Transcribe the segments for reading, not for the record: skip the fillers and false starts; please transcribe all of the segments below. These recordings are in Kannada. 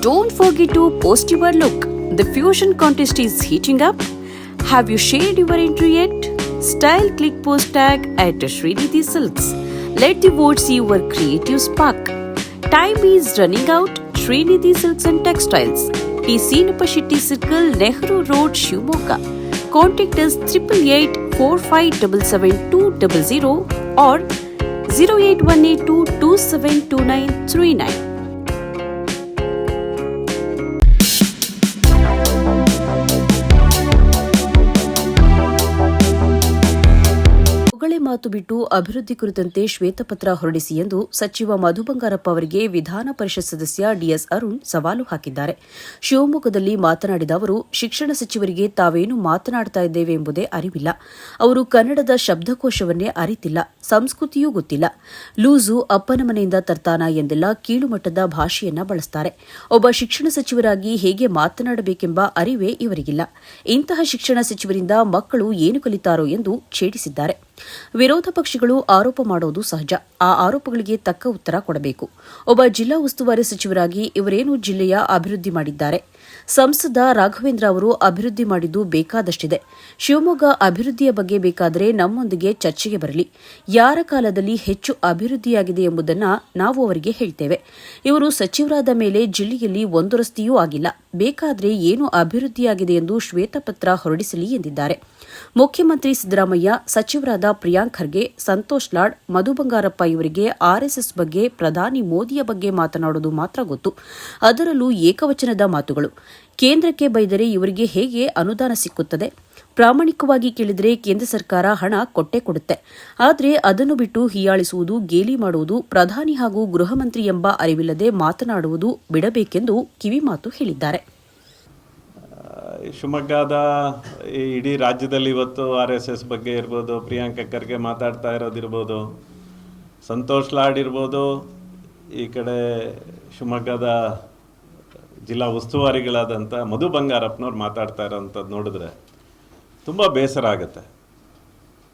Don't forget to post your look. The fusion contest is heating up. Have you shared your entry yet? Style click post tag at Srinidhi Silks. Let the votes see your creative spark. Time is running out. Srinidhi Silks and Textiles. T. Seenapashetty Circle, Nehru Road, Shivamogga. Contact us 8884577200 or 08182272939. ಮಾತು ಬಿಟ್ಟು ಅಭಿವೃದ್ಧಿ ಕುರಿತಂತೆ ಶ್ವೇತಪತ್ರ ಹೊರಡಿಸಿ ಎಂದು ಸಚಿವ ಮಧು ಬಂಗಾರಪ್ಪ ಅವರಿಗೆ ವಿಧಾನ ಪರಿಷತ್ ಸದಸ್ಯ ಡಿಎಸ್ ಅರುಣ್ ಸವಾಲು ಹಾಕಿದ್ದಾರೆ. ಶಿವಮೊಗ್ಗದಲ್ಲಿ ಮಾತನಾಡಿದ ಅವರು, ಶಿಕ್ಷಣ ಸಚಿವರಿಗೆ ತಾವೇನು ಮಾತನಾಡ್ತಾ ಇದ್ದೇವೆ ಎಂಬುದೇ ಅರಿವಿಲ್ಲ. ಅವರು ಕನ್ನಡದ ಶಬ್ದಕೋಶವನ್ನೇ ಅರಿತಿಲ್ಲ, ಸಂಸ್ಕೃತಿಯೂ ಗೊತ್ತಿಲ್ಲ. ಲೂಸು ಅಪ್ಪನ ಮನೆಯಿಂದ ತರ್ತಾನ ಎಂದೆಲ್ಲ ಕೀಳುಮಟ್ಟದ ಭಾಷೆಯನ್ನ ಬಳಸ್ತಾರೆ. ಒಬ್ಬ ಶಿಕ್ಷಣ ಸಚಿವರಾಗಿ ಹೇಗೆ ಮಾತನಾಡಬೇಕೆಂಬ ಅರಿವೇ ಇವರಿಗಿಲ್ಲ. ಇಂತಹ ಶಿಕ್ಷಣ ಸಚಿವರಿಂದ ಮಕ್ಕಳು ಏನು ಕಲಿತಾರೋ ಎಂದು ಛೇಡಿಸಿದ್ದಾರೆ. ವಿರೋಧ ಪಕ್ಷಗಳು ಆರೋಪ ಮಾಡುವುದು ಸಹಜ. ಆ ಆರೋಪಗಳಿಗೆ ತಕ್ಕ ಉತ್ತರ ಕೊಡಬೇಕು. ಒಬ್ಬ ಜಿಲ್ಲಾ ಉಸ್ತುವಾರಿ ಸಚಿವರಾಗಿ ಇವರೇನು ಜಿಲ್ಲೆಯ ಅಭಿವೃದ್ಧಿ ಮಾಡಿದ್ದಾರೆ? ಸಂಸದ ರಾಘವೇಂದ್ರ ಅವರು ಅಭಿವೃದ್ಧಿ ಮಾಡಿದ್ದು ಬೇಕಾದಷ್ಟಿದೆ. ಶಿವಮೊಗ್ಗ ಅಭಿವೃದ್ಧಿಯ ಬಗ್ಗೆ ಬೇಕಾದರೆ ನಮ್ಮೊಂದಿಗೆ ಚರ್ಚೆಗೆ ಬರಲಿ. ಯಾರ ಕಾಲದಲ್ಲಿ ಹೆಚ್ಚು ಅಭಿವೃದ್ಧಿಯಾಗಿದೆ ಎಂಬುದನ್ನು ನಾವು ಅವರಿಗೆ ಹೇಳ್ತೇವೆ. ಇವರು ಸಚಿವರಾದ ಮೇಲೆ ಜಿಲ್ಲೆಯಲ್ಲಿ ಒಂದು ರಸ್ತೆಯೂ ಆಗಿಲ್ಲ. ಬೇಕಾದರೆ ಏನು ಅಭಿವೃದ್ಧಿಯಾಗಿದೆ ಎಂದು ಶ್ವೇತಪತ್ರ ಹೊರಡಿಸಲಿ ಎಂದಿದ್ದಾರೆ. ಮುಖ್ಯಮಂತ್ರಿ ಸಿದ್ದರಾಮಯ್ಯ, ಸಚಿವರಾದ ಪ್ರಿಯಾಂಕ್ ಖರ್ಗೆ, ಸಂತೋಷ್ ಲಾಡ್, ಮಧು ಬಂಗಾರಪ್ಪ ಇವರಿಗೆ ಆರ್ಎಸ್ಎಸ್ ಬಗ್ಗೆ, ಪ್ರಧಾನಿ ಮೋದಿಯ ಬಗ್ಗೆ ಮಾತನಾಡುವುದು ಮಾತ್ರ ಗೊತ್ತು. ಅದರಲ್ಲೂ ಏಕವಚನದ ಮಾತುಗಳು. ಕೇಂದ್ರಕ್ಕೆ ಬೈದರೆ ಇವರಿಗೆ ಹೇಗೆ ಅನುದಾನ ಸಿಕ್ಕುತ್ತದೆ? ಪ್ರಾಮಾಣಿಕವಾಗಿ ಕೇಳಿದರೆ ಕೇಂದ್ರ ಸರ್ಕಾರ ಹಣ ಕೊಟ್ಟೇ ಕೊಡುತ್ತೆ. ಆದರೆ ಅದನ್ನು ಬಿಟ್ಟು ಹೀಯಾಳಿಸುವುದು, ಗೇಲಿ ಮಾಡುವುದು, ಪ್ರಧಾನಿ ಹಾಗೂ ಗೃಹ ಮಂತ್ರಿ ಎಂಬ ಅರಿವಿಲ್ಲದೆ ಮಾತನಾಡುವುದು ಬಿಡಬೇಕೆಂದು ಕಿವಿಮಾತು ಹೇಳಿದ್ದಾರೆ. ಶಿವಮೊಗ್ಗದ ಇಡೀ ರಾಜ್ಯದಲ್ಲಿ ಇವತ್ತು RSS ಬಗ್ಗೆ ಇರ್ಬೋದು, ಪ್ರಿಯಾಂಕ ಖರ್ಗೆ ಮಾತಾಡ್ತಾ ಇರೋದಿರ್ಬೋದು, ಸಂತೋಷ್ ಲಾಡ್ ಇರ್ಬೋದು, ಈ ಕಡೆ ಶಿವಮೊಗ್ಗದ ಜಿಲ್ಲಾ ಉಸ್ತುವಾರಿಗಳಾದಂಥ ಮಧು ಬಂಗಾರಪ್ಪನವ್ರು ಮಾತಾಡ್ತಾ ಇರೋಂಥದ್ದು ನೋಡಿದ್ರೆ ತುಂಬ ಬೇಸರ ಆಗುತ್ತೆ,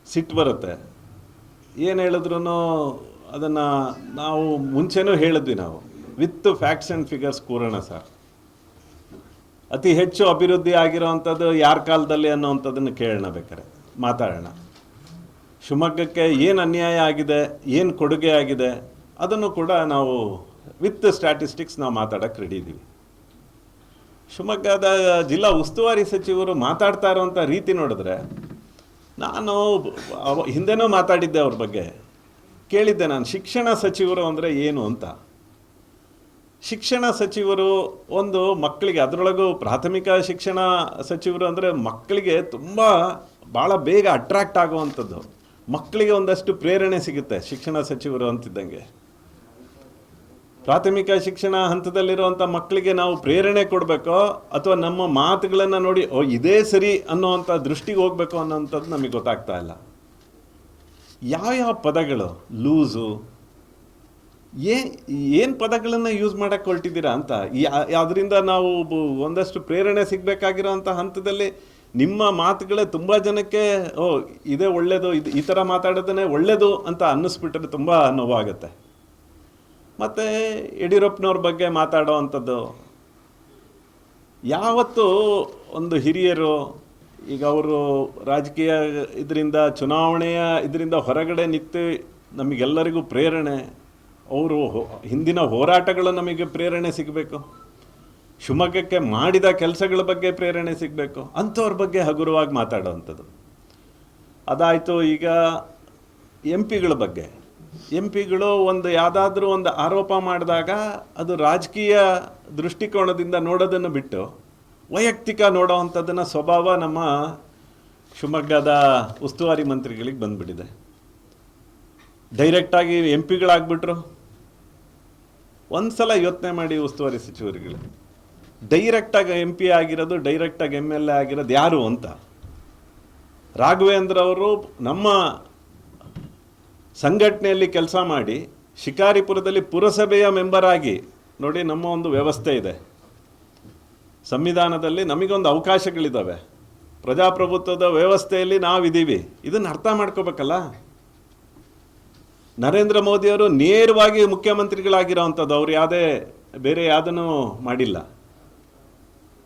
ಸಿಟ್ಟು ಬರುತ್ತೆ. ಏನು ಹೇಳಿದ್ರು ಅದನ್ನು ನಾವು ಮುಂಚೆನೂ ಹೇಳಿದ್ವಿ, ನಾವು ವಿತ್ ಫ್ಯಾಕ್ಟ್ಸ್ ಆ್ಯಂಡ್ ಫಿಗರ್ಸ್ ಕೂರೋಣ ಸರ್. ಅತಿ ಹೆಚ್ಚು ಅಭಿವೃದ್ಧಿ ಆಗಿರೋವಂಥದ್ದು ಯಾರ ಕಾಲದಲ್ಲಿ ಅನ್ನೋವಂಥದ್ದನ್ನು ಕೇಳೋಣ, ಬೇಕಾರೆ ಮಾತಾಡೋಣ. ಶಿವಮೊಗ್ಗಕ್ಕೆ ಏನು ಅನ್ಯಾಯ ಆಗಿದೆ, ಏನು ಕೊಡುಗೆ ಆಗಿದೆ, ಅದನ್ನು ಕೂಡ ನಾವು ವಿತ್ ಸ್ಟ್ಯಾಟಿಸ್ಟಿಕ್ಸ್ ನಾವು ಮಾತಾಡೋಕ್ಕೆ ರೆಡಿ ಇದ್ದೀವಿ. ಶಿವಮೊಗ್ಗದ ಜಿಲ್ಲಾ ಉಸ್ತುವಾರಿ ಸಚಿವರು ಮಾತಾಡ್ತಾ ಇರೋವಂಥ ರೀತಿ ನೋಡಿದ್ರೆ, ನಾನು ಹಿಂದೆನೂ ಮಾತಾಡಿದ್ದೆ ಅವ್ರ ಬಗ್ಗೆ, ಕೇಳಿದ್ದೆ ನಾನು, ಶಿಕ್ಷಣ ಸಚಿವರು ಅಂದರೆ ಏನು ಅಂತ. ಶಿಕ್ಷಣ ಸಚಿವರು ಒಂದು ಮಕ್ಕಳಿಗೆ, ಅದರೊಳಗೂ ಪ್ರಾಥಮಿಕ ಶಿಕ್ಷಣ ಸಚಿವರು ಅಂದರೆ ಮಕ್ಕಳಿಗೆ ಭಾಳ ಬೇಗ ಅಟ್ರಾಕ್ಟ್ ಆಗುವಂಥದ್ದು, ಮಕ್ಕಳಿಗೆ ಒಂದಷ್ಟು ಪ್ರೇರಣೆ ಸಿಗುತ್ತೆ ಶಿಕ್ಷಣ ಸಚಿವರು ಅಂತಿದ್ದಂಗೆ. ಪ್ರಾಥಮಿಕ ಶಿಕ್ಷಣ ಹಂತದಲ್ಲಿರುವಂಥ ಮಕ್ಕಳಿಗೆ ನಾವು ಪ್ರೇರಣೆ ಕೊಡಬೇಕೋ ಅಥವಾ ನಮ್ಮ ಮಾತುಗಳನ್ನು ನೋಡಿ ಇದೇ ಸರಿ ಅನ್ನೋವಂಥ ದೃಷ್ಟಿಗೆ ಹೋಗಬೇಕು ಅನ್ನೋವಂಥದ್ದು ನಮಗೆ ಗೊತ್ತಾಗ್ತಾ ಇಲ್ಲ. ಯಾವ ಪದಗಳು ಲೂಸು, ಏನು ಪದಗಳನ್ನು ಯೂಸ್ ಮಾಡೋಕ್ಕೆ ಹೊರಟಿದ್ದೀರಾ ಅಂತ. ಅದರಿಂದ ನಾವು ಒಂದಷ್ಟು ಪ್ರೇರಣೆ ಸಿಗಬೇಕಾಗಿರೋಂಥ ಹಂತದಲ್ಲಿ ನಿಮ್ಮ ಮಾತುಗಳೇ ತುಂಬ ಜನಕ್ಕೆ ಇದೇ ಒಳ್ಳೆಯದು, ಈ ಥರ ಮಾತಾಡೋದನ್ನೇ ಒಳ್ಳೆಯದು ಅಂತ ಅನ್ನಿಸ್ಬಿಟ್ರೆ ತುಂಬ ನೋವಾಗುತ್ತೆ. ಮತ್ತು ಯಡಿಯೂರಪ್ಪನವ್ರ ಬಗ್ಗೆ ಮಾತಾಡೋ ಅಂಥದ್ದು, ಯಾವತ್ತೂ ಒಂದು ಹಿರಿಯರು, ಈಗ ಅವರು ರಾಜಕೀಯ ಇದರಿಂದ, ಚುನಾವಣೆಯ ಇದರಿಂದ ಹೊರಗಡೆ ನಿಂತು ನಮಗೆಲ್ಲರಿಗೂ ಪ್ರೇರಣೆ, ಅವರು ಹಿಂದಿನ ಹೋರಾಟಗಳು ನಮಗೆ ಪ್ರೇರಣೆ ಸಿಗಬೇಕು, ಶಿವಮೊಗ್ಗಕ್ಕೆ ಮಾಡಿದ ಕೆಲಸಗಳ ಬಗ್ಗೆ ಪ್ರೇರಣೆ ಸಿಗಬೇಕು, ಅಂಥವ್ರ ಬಗ್ಗೆ ಹಗುರವಾಗಿ ಮಾತಾಡೋವಂಥದ್ದು. ಅದಾಯಿತು. ಈಗ MP ಗಳ ಬಗ್ಗೆ, MP ಗಳು ಯಾವುದಾದ್ರೂ ಒಂದು ಆರೋಪ ಮಾಡಿದಾಗ ಅದು ರಾಜಕೀಯ ದೃಷ್ಟಿಕೋನದಿಂದ ನೋಡೋದನ್ನು ಬಿಟ್ಟು ವೈಯಕ್ತಿಕ ನೋಡೋ ಅಂಥದ್ದನ್ನು ಸ್ವಭಾವ ನಮ್ಮ ಶಿವಮೊಗ್ಗದ ಉಸ್ತುವಾರಿ ಮಂತ್ರಿಗಳಿಗೆ ಬಂದುಬಿಟ್ಟಿದೆ. ಡೈರೆಕ್ಟಾಗಿ MP ಗಳಾಗ್ಬಿಟ್ರು. ಒಂದು ಸಲ ಯೋಚನೆ ಮಾಡಿ, ಉಸ್ತುವಾರಿ ಸಚಿವರುಗಳು ಡೈರೆಕ್ಟಾಗಿ MP ಆಗಿರೋದು, ಡೈರೆಕ್ಟಾಗಿ MLA ಆಗಿರೋದು ಯಾರು ಅಂತ. ರಾಘವೇಂದ್ರ ಅವರು ನಮ್ಮ ಸಂಘಟನೆಯಲ್ಲಿ ಕೆಲಸ ಮಾಡಿ ಶಿಕಾರಿಪುರದಲ್ಲಿ ಪುರಸಭೆಯ ಮೆಂಬರ್ ಆಗಿ, ನೋಡಿ ನಮ್ಮ ಒಂದು ವ್ಯವಸ್ಥೆ ಇದೆ, ಸಂವಿಧಾನದಲ್ಲಿ ನಮಗೊಂದು ಅವಕಾಶಗಳಿದ್ದಾವೆ, ಪ್ರಜಾಪ್ರಭುತ್ವದ ವ್ಯವಸ್ಥೆಯಲ್ಲಿ ನಾವಿದ್ದೀವಿ. ಇದನ್ನು ಅರ್ಥ ಮಾಡ್ಕೋಬೇಕಲ್ಲ. ನರೇಂದ್ರ ಮೋದಿಯವರು ನೇರವಾಗಿ ಮುಖ್ಯಮಂತ್ರಿಗಳಾಗಿರೋವಂಥದ್ದು, ಅವ್ರು ಯಾವುದೇ ಬೇರೆ ಯಾವುದನ್ನು ಮಾಡಿಲ್ಲ,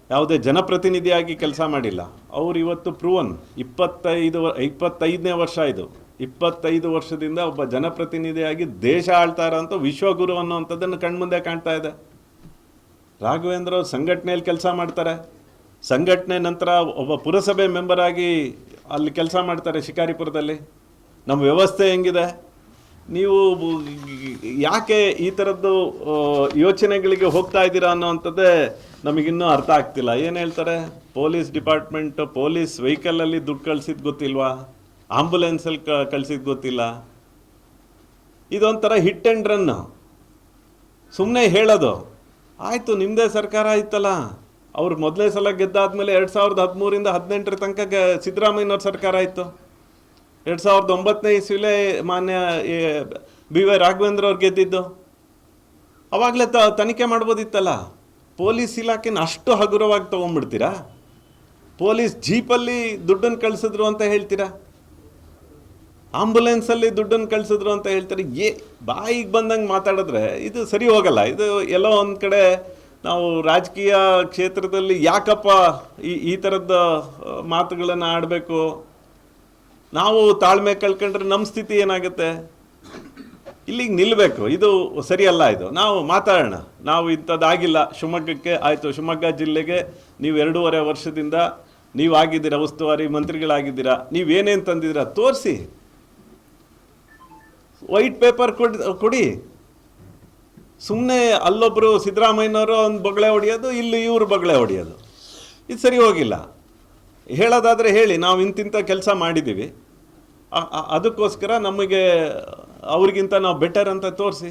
ಯಾವುದೇ ಜನಪ್ರತಿನಿಧಿಯಾಗಿ ಕೆಲಸ ಮಾಡಿಲ್ಲ. ಅವರು ಇವತ್ತು ಪ್ರೂವನ್ 25ನೇ ವರ್ಷ ಇದು. 25 ವರ್ಷದಿಂದ ಒಬ್ಬ ಜನಪ್ರತಿನಿಧಿಯಾಗಿ ದೇಶ ಆಳ್ತಾ ಇರೋಂಥ ವಿಶ್ವಗುರು ಅನ್ನೋವಂಥದ್ದನ್ನು ಕಣ್ಮುಂದೆ ಕಾಣ್ತಾ ಇದೆ. ರಾಘವೇಂದ್ರ ಅವ್ರು ಸಂಘಟನೆಯಲ್ಲಿ ಕೆಲಸ ಮಾಡ್ತಾರೆ, ಸಂಘಟನೆ ನಂತರ ಒಬ್ಬ ಪುರಸಭೆ ಮೆಂಬರ್ ಆಗಿ ಅಲ್ಲಿ ಕೆಲಸ ಮಾಡ್ತಾರೆ ಶಿಕಾರಿಪುರದಲ್ಲಿ. ನಮ್ಮ ವ್ಯವಸ್ಥೆ ಹೆಂಗಿದೆ, ನೀವು ಯಾಕೆ ಈ ಥರದ್ದು ಯೋಚನೆಗಳಿಗೆ ಹೋಗ್ತಾ ಇದ್ದೀರಾ ಅನ್ನೋವಂಥದ್ದೇ ನಮಗಿನ್ನೂ ಅರ್ಥ ಆಗ್ತಿಲ್ಲ. ಏನು ಹೇಳ್ತಾರೆ, ಪೊಲೀಸ್ ಡಿಪಾರ್ಟ್ಮೆಂಟ್ ಪೊಲೀಸ್ ವೆಹಿಕಲಲ್ಲಿ ದುಡ್ಡು ಕಳಿಸಿದ್ದು ಗೊತ್ತಿಲ್ವಾ, ಆಂಬುಲೆನ್ಸಲ್ಲಿ ಕಳಿಸಿದ್ದು ಗೊತ್ತಿಲ್ಲ. ಇದೊಂಥರ ಹಿಟ್ ಆ್ಯಂಡ್ ರನ್. ಸುಮ್ಮನೆ ಹೇಳೋದು, ಆಯಿತು ನಿಮ್ಮದೇ ಸರ್ಕಾರ ಆಯ್ತಲ್ಲ, ಅವ್ರು ಮೊದಲೇ ಸಲ ಗೆದ್ದಾದ್ಮೇಲೆ 2013ರಿಂದ 18 ತನಕ ಸಿದ್ದರಾಮಯ್ಯನವ್ರ ಸರ್ಕಾರ ಆಯಿತು. 2009ನೇ ಇಸ್ವಿಲೇ ಮಾನ್ಯ BY ರಾಘವೇಂದ್ರ ಅವ್ರು ಗೆದ್ದಿದ್ದು. ಅವಾಗಲೇ ತನಿಖೆ ಮಾಡ್ಬೋದಿತ್ತಲ್ಲ. ಪೊಲೀಸ್ ಇಲಾಖೆನ ಅಷ್ಟು ಹಗುರವಾಗಿ ತೊಗೊಂಡ್ಬಿಡ್ತೀರಾ? ಪೊಲೀಸ್ ಜೀಪಲ್ಲಿ ದುಡ್ಡನ್ನು ಕಳಿಸಿದ್ರು ಅಂತ ಹೇಳ್ತೀರಾ, ಆಂಬುಲೆನ್ಸಲ್ಲಿ ದುಡ್ಡನ್ನು ಕಳಿಸಿದ್ರು ಅಂತ ಹೇಳ್ತಾರೆ. ಬಾಯಿಗೆ ಬಂದಂಗೆ ಮಾತಾಡಿದ್ರೆ ಇದು ಸರಿ ಹೋಗಲ್ಲ. ಇದು ಎಲ್ಲೋ ಒಂದು ಕಡೆ ನಾವು ರಾಜಕೀಯ ಕ್ಷೇತ್ರದಲ್ಲಿ ಯಾಕಪ್ಪ ಈ ಥರದ ಮಾತುಗಳನ್ನು ಆಡಬೇಕು, ನಾವು ತಾಳ್ಮೆ ಕಳ್ಕೊಂಡ್ರೆ ನಮ್ಮ ಸ್ಥಿತಿ ಏನಾಗುತ್ತೆ, ಇಲ್ಲಿಗೆ ನಿಲ್ಲಬೇಕು. ಇದು ಸರಿಯಲ್ಲ. ಇದು ನಾವು ಮಾತಾಡೋಣ, ನಾವು ಇಂಥದ್ದಾಗಿಲ್ಲ. ಶಿವಮೊಗ್ಗಕ್ಕೆ ಆಯಿತು, ಶಿವಮೊಗ್ಗ ಜಿಲ್ಲೆಗೆ ನೀವು 2.5 ವರ್ಷದಿಂದ ನೀವು ಆಗಿದ್ದೀರಾ, ಉಸ್ತುವಾರಿ ಮಂತ್ರಿಗಳಾಗಿದ್ದೀರಾ, ನೀವೇನೇನು ತಂದಿದ್ದೀರಾ ತೋರಿಸಿ, ವೈಟ್ ಪೇಪರ್ ಕೊಡಿ. ಸುಮ್ಮನೆ ಅಲ್ಲೊಬ್ಬರು ಸಿದ್ದರಾಮಯ್ಯನವರು ಒಂದು ಬೊಗಳೆ ಹೊಡೆಯೋದು, ಇಲ್ಲಿ ಇವರು ಬೊಗಳೆ ಹೊಡೆಯೋದು, ಇದು ಸರಿ ಹೋಗಿಲ್ಲ. ಹೇಳೋದಾದರೆ ಹೇಳಿ, ನಾವು ಇಂತಿಂಥ ಕೆಲಸ ಮಾಡಿದ್ದೀವಿ, ಅದಕ್ಕೋಸ್ಕರ ನಮಗೆ ಅವ್ರಿಗಿಂತ ನಾವು ಬೆಟರ್ ಅಂತ ತೋರಿಸಿ.